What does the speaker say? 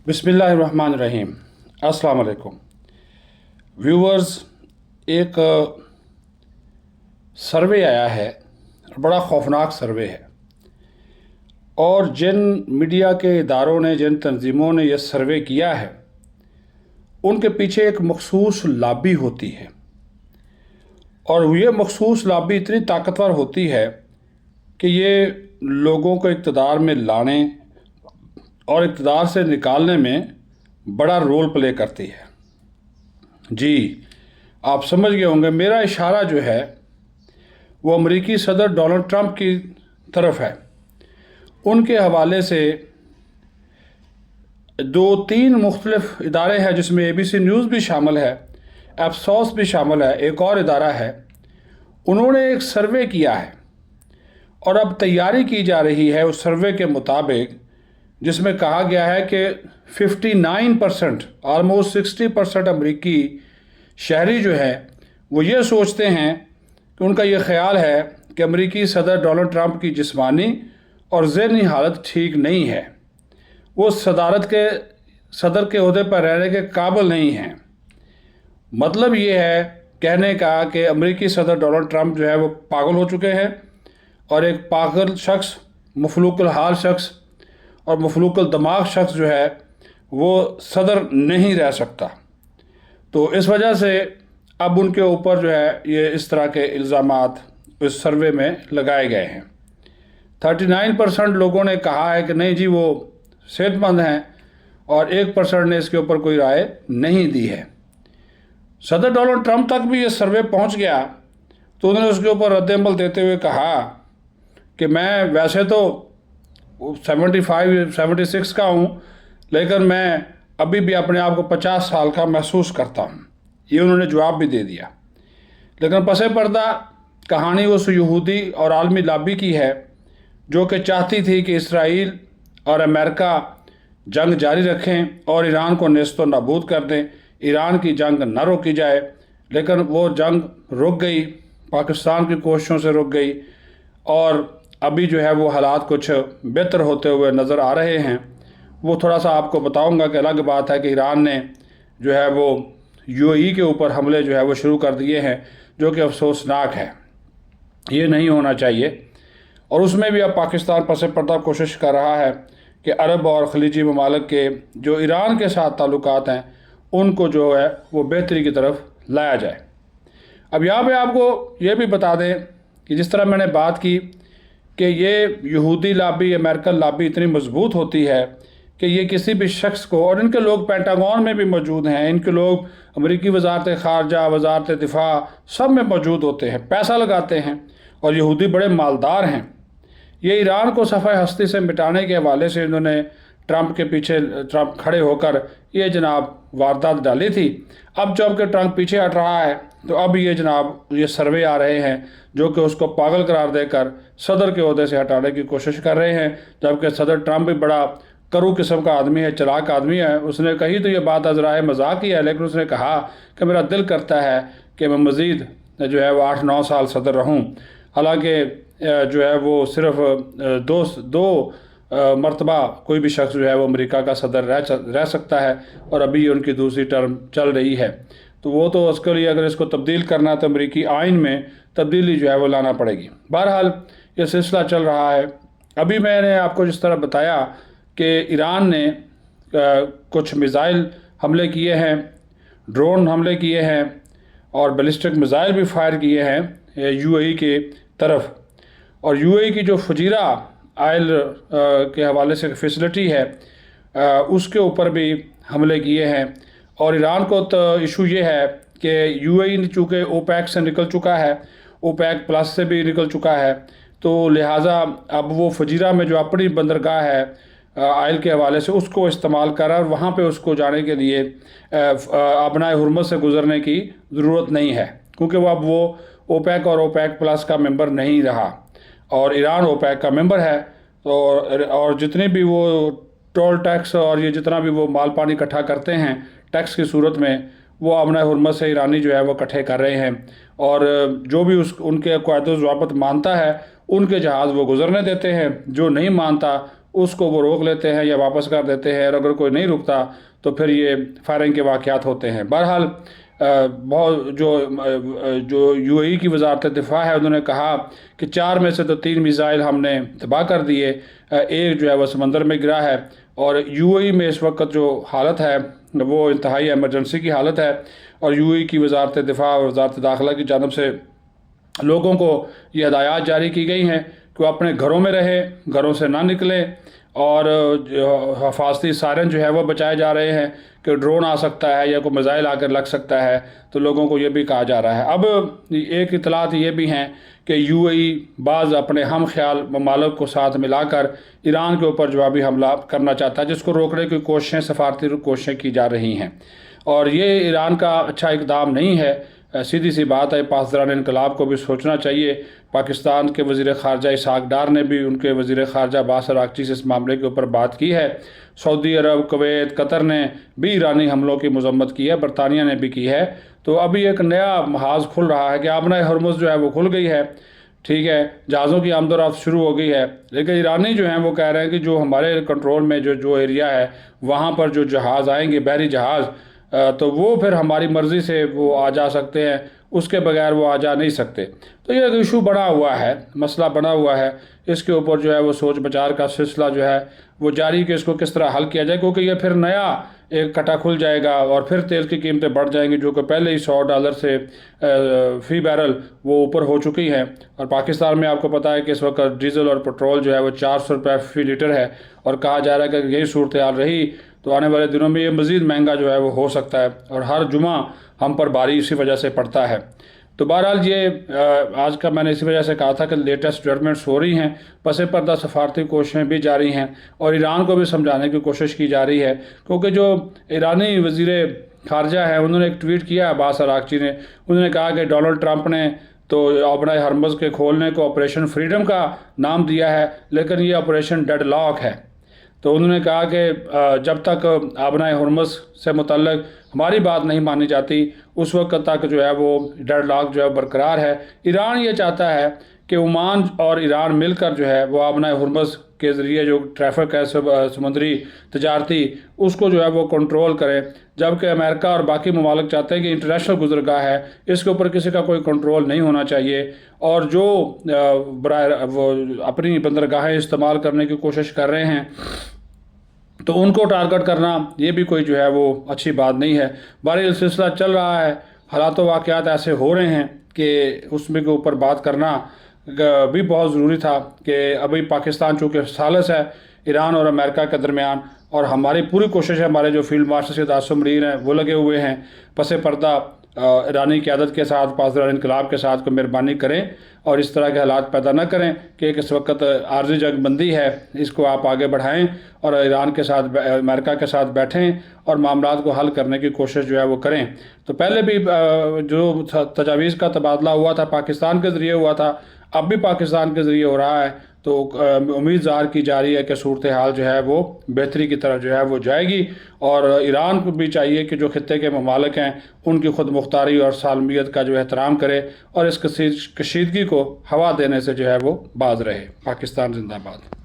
बिस्मिल्लाहिर्रहमानिर्रहीम। अस्सलाम वालेकुम व्यूवर्स। एक सर्वे आया है, बड़ा खौफनाक सर्वे है, और जिन मीडिया के इदारों ने, जिन तंजीमों ने यह सर्वे किया है, उनके पीछे एक मखसूस लॉबी होती है, और ये मखसूस लॉबी इतनी ताकतवर होती है कि ये लोगों को इक़्तिदार में लाने और इक़्तिदार से निकालने में बड़ा रोल प्ले करती है। जी, आप समझ गए होंगे। मेरा इशारा जो है वो अमेरिकी सदर डोनाल्ड ट्रंप की तरफ है। उनके हवाले से 2-3 मुख्तलिफ इदारे हैं, जिसमें ABC न्यूज़ भी शामिल है, एप्सोस भी शामिल है, एक और इदारा है। उन्होंने एक सर्वे किया है और अब तैयारी की जा रही है उस सर्वे के मुताबिक, जिसमें कहा गया है कि 59%, ऑलमोस्ट 60% अमरीकी शहरी जो है वो ये सोचते हैं कि उनका ये ख्याल है कि अमरीकी सदर डोनाल्ड ट्रंप की जिस्मानी और ज़हनी हालत ठीक नहीं है, वो सदर के ओहदे पर रहने के काबिल नहीं हैं। मतलब ये है कहने का कि अमरीकी सदर डोनाल्ड ट्रंप जो है वो पागल हो चुके हैं, और एक पागल शख्स, मफलूकुल हाल शख्स और मफलूकुल दिमाग शख्स जो है वो सदर नहीं रह सकता। तो इस वजह से अब उनके ऊपर जो है ये इस तरह के इल्ज़ामात इस सर्वे में लगाए गए हैं। 39% लोगों ने कहा है कि नहीं जी वो सेहतमंद हैं, और 1% ने इसके ऊपर कोई राय नहीं दी है। सदर डोनाल्ड ट्रंप तक भी ये सर्वे पहुंच गया तो उन्होंने उसके ऊपर रद्द-ए-अमल देते हुए कहा कि मैं वैसे तो 76 का हूँ, लेकिन मैं अभी भी अपने आप को 50 साल का महसूस करता हूँ। ये उन्होंने जवाब भी दे दिया। लेकिन पसे पर्दा कहानी उस यहूदी और आलमी लॉबी की है जो कि चाहती थी कि इसराइल और अमेरिका जंग जारी रखें और ईरान को नेस्तो नाबूद कर दें, ईरान की जंग न रोकी जाए। लेकिन वो जंग रुक गई, पाकिस्तान की कोशिशों से रुक गई, और अभी जो है वो हालात कुछ बेहतर होते हुए नज़र आ रहे हैं। वो थोड़ा सा आपको बताऊंगा कि अलग बात है कि ईरान ने जो है वो UAE के ऊपर हमले जो है वो शुरू कर दिए हैं, जो कि अफसोसनाक है, ये नहीं होना चाहिए। और उसमें भी अब पाकिस्तान पस पर्दा कोशिश कर रहा है कि अरब और खलीजी ममालिक के जो ईरान के साथ ताल्लुकात हैं उनको जो है वो बेहतरी की तरफ लाया जाए। अब यहाँ पे आपको ये भी बता दें कि जिस तरह मैंने बात की कि ये यहूदी लॉबी, अमेरिकन लॉबी इतनी मजबूत होती है कि ये किसी भी शख्स को, और इनके लोग पेंटागन में भी मौजूद हैं, इनके लोग अमेरिकी वजारत ख़ारजा, वजारत दिफा सब में मौजूद होते हैं, पैसा लगाते हैं, और यहूदी बड़े मालदार हैं। ये ईरान को सफ़े हस्ती से मिटाने के हवाले से इन्होंने ट्रंप खड़े होकर ये जनाब वारदात डाली थी। अब जब कि ट्रंप पीछे हट रहा है तो अब ये जनाब ये सर्वे आ रहे हैं जो कि उसको पागल करार देकर सदर के ओहदे से हटाने की कोशिश कर रहे हैं। जबकि सदर ट्रंप भी बड़ा करू किस्म का आदमी है, चालाक आदमी है। उसने कही तो ये बात अज़राए मजाक ही है, लेकिन उसने कहा कि मेरा दिल करता है कि मैं मज़ीद जो है वो 8-9 साल सदर रहूँ। हालांकि जो है वो सिर्फ दो मरतबा कोई भी शख्स जो है वो अमेरिका का सदर रह सकता है, और अभी उनकी दूसरी टर्म चल रही है। तो वो तो उसके लिए अगर इसको तब्दील करना है तो अमेरिकी आइन में तब्दीली जो है वो लाना पड़ेगी। बहरहाल ये सिलसिला चल रहा है। अभी मैंने आपको जिस तरह बताया कि ईरान ने कुछ मिज़ाइल हमले किए हैं, ड्रोन हमले किए हैं, और बैलिस्टिक मिज़ाइल भी फायर किए हैं UAE के तरफ। और UAE की जो फजीरा आयल के हवाले से फैसिलिटी है उसके ऊपर भी हमले किए हैं। और ईरान को तो इशू ये है कि UAE चूँकि OPEC से निकल चुका है, OPEC प्लस से भी निकल चुका है, तो लिहाजा अब वो फजीरा में जो अपनी बंदरगाह है आयल के हवाले से उसको इस्तेमाल कर रहा है, और वहाँ पे उसको जाने के लिए अपना हुर्मत से गुज़रने की ज़रूरत नहीं है, क्योंकि वो अब वो OPEC और OPEC प्लस का मेंबर नहीं रहा, और ईरान OPEC का मेंबर है। तो और जितने भी वो टोल टैक्स और ये जितना भी वो माल पानी इकट्ठा करते हैं टैक्स की सूरत में, वो अपना हुर्मत से ईरानी जो है वो इकट्ठे कर रहे हैं, और जो भी उनके क़ायदे ज़वाबित मानता है उनके जहाज़ वो गुज़रने देते हैं, जो नहीं मानता اس کو وہ روک لیتے ہیں یا واپس کر دیتے ہیں، اور اگر کوئی نہیں رکتا تو پھر یہ فائرنگ کے واقعات ہوتے ہیں۔ بہرحال بہت جو یو اے ای کی وزارت دفاع ہے، انہوں نے کہا کہ 4 میں سے تو 3 میزائل ہم نے تباہ کر دیے، ایک جو ہے وہ سمندر میں گرا ہے، اور یو اے ای میں اس وقت جو حالت ہے وہ انتہائی ایمرجنسی کی حالت ہے، اور یو اے ای کی وزارت دفاع اور وزارت داخلہ کی جانب سے لوگوں کو یہ ہدایات جاری کی گئی ہیں کہ وہ اپنے گھروں میں رہیں، گھروں سے نہ نکلیں، اور حفاظتی سائرن جو ہے وہ بچائے جا رہے ہیں کہ ڈرون آ سکتا ہے یا کوئی میزائل آ کر لگ سکتا ہے، تو لوگوں کو یہ بھی کہا جا رہا ہے۔ اب ایک اطلاعات یہ بھی ہیں کہ یو اے ای بعض اپنے ہم خیال ممالک کو ساتھ ملا کر ایران کے اوپر جوابی حملہ کرنا چاہتا ہے، جس کو روکنے کی کوششیں، سفارتی کوششیں کی جا رہی ہیں، اور یہ ایران کا اچھا اقدام نہیں ہے۔ سیدھی سی بات ہے، پاسداران انقلاب کو بھی سوچنا چاہیے۔ پاکستان کے وزیر خارجہ اسحاق ڈار نے بھی ان کے وزیر خارجہ عباس اراغچی سے اس معاملے کے اوپر بات کی ہے۔ سعودی عرب، کویت، قطر نے بھی ایرانی حملوں کی مذمت کی ہے، برطانیہ نے بھی کی ہے۔ تو ابھی ایک نیا محاذ کھل رہا ہے کہ آبنۂ ہرمز جو ہے وہ کھل گئی ہے، ٹھیک ہے، جہازوں کی آمد و رفت شروع ہو گئی ہے، لیکن ایرانی جو ہیں وہ کہہ رہے ہیں کہ جو ہمارے کنٹرول میں جو ایریا ہے وہاں پر جو جہاز آئیں گے، بحری جہاز، تو وہ پھر ہماری مرضی سے وہ آ جا سکتے ہیں، اس کے بغیر وہ آ جا نہیں سکتے۔ تو یہ ایک ایشو بنا ہوا ہے، مسئلہ بنا ہوا ہے، اس کے اوپر جو ہے وہ سوچ بچار کا سلسلہ جو ہے وہ جاری کہ اس کو کس طرح حل کیا جائے، کیونکہ یہ پھر نیا ایک کٹا کھل جائے گا، اور پھر تیل کی قیمتیں بڑھ جائیں گی، جو کہ پہلے ہی $100 سے فی بیرل وہ اوپر ہو چکی ہیں، اور پاکستان میں آپ کو پتہ ہے کہ اس وقت ڈیزل اور پیٹرول جو ہے وہ $400 فی لیٹر ہے، اور کہا جا رہا ہے کہ یہی صورتحال رہی تو آنے والے دنوں میں یہ مزید مہنگا جو ہے وہ ہو سکتا ہے، اور ہر جمعہ ہم پر باری اسی وجہ سے پڑتا ہے۔ تو بہرحال یہ آج کا میں نے اسی وجہ سے کہا تھا کہ لیٹسٹ ڈیولپمنٹس ہو رہی ہیں، پس پردہ سفارتی کوششیں بھی جاری ہیں، اور ایران کو بھی سمجھانے کی کوشش کی جا رہی ہے، کیونکہ جو ایرانی وزیر خارجہ ہے انہوں نے ایک ٹویٹ کیا، عباس اراغچی نے، انہوں نے کہا کہ ڈونلڈ ٹرمپ نے تو آبنائے ہرمز کے کھولنے کو آپریشن فریڈم کا نام دیا ہے، لیکن یہ آپریشن ڈیڈ لاک ہے۔ تو انہوں نے کہا کہ جب تک آبنائے ہرمز سے متعلق ہماری بات نہیں مانی جاتی، اس وقت تک جو ہے وہ ڈیڈ لاک جو ہے برقرار ہے۔ ایران یہ چاہتا ہے کہ عمان اور ایران مل کر جو ہے وہ آبنائے ہرمز کے ذریعے جو ٹریفک ہے سمندری تجارتی، اس کو جو ہے وہ کنٹرول کریں، جبکہ امریکہ اور باقی ممالک چاہتے ہیں کہ انٹرنیشنل گزرگاہ ہے، اس کے اوپر کسی کا کوئی کنٹرول نہیں ہونا چاہیے، اور جو وہ اپنی بندرگاہیں استعمال کرنے کی کوشش کر رہے ہیں تو ان کو ٹارگٹ کرنا یہ بھی کوئی جو ہے وہ اچھی بات نہیں ہے۔ بہرحال سلسلہ چل رہا ہے، حالات و واقعات ایسے ہو رہے ہیں کہ اس میں کے اوپر بات کرنا بھی بہت ضروری تھا کہ ابھی پاکستان چونکہ ثالث ہے ایران اور امریکہ کے درمیان، اور ہماری پوری کوشش ہے، ہمارے جو فیلڈ مارشل سید عاصم منیر ہیں وہ لگے ہوئے ہیں، پس پردہ ایرانی قیادت کے ساتھ، پاسداران انقلاب کے ساتھ کوئی مہربانی کریں اور اس طرح کے حالات پیدا نہ کریں کہ اس وقت عارضی جنگ بندی ہے، اس کو آپ آگے بڑھائیں اور ایران کے ساتھ، امریکہ کے ساتھ بیٹھیں اور معاملات کو حل کرنے کی کوشش جو ہے وہ کریں۔ تو پہلے بھی جو تجاویز کا تبادلہ ہوا تھا پاکستان کے ذریعے ہوا تھا، اب بھی پاکستان کے ذریعے ہو رہا ہے، تو امید ظاہر کی جا رہی ہے کہ صورتحال جو ہے وہ بہتری کی طرف جو ہے وہ جائے گی، اور ایران کو بھی چاہیے کہ جو خطے کے ممالک ہیں ان کی خود مختاری اور سالمیت کا جو احترام کرے، اور اس کشیدگی کو ہوا دینے سے جو ہے وہ باز رہے۔ پاکستان زندہ باد۔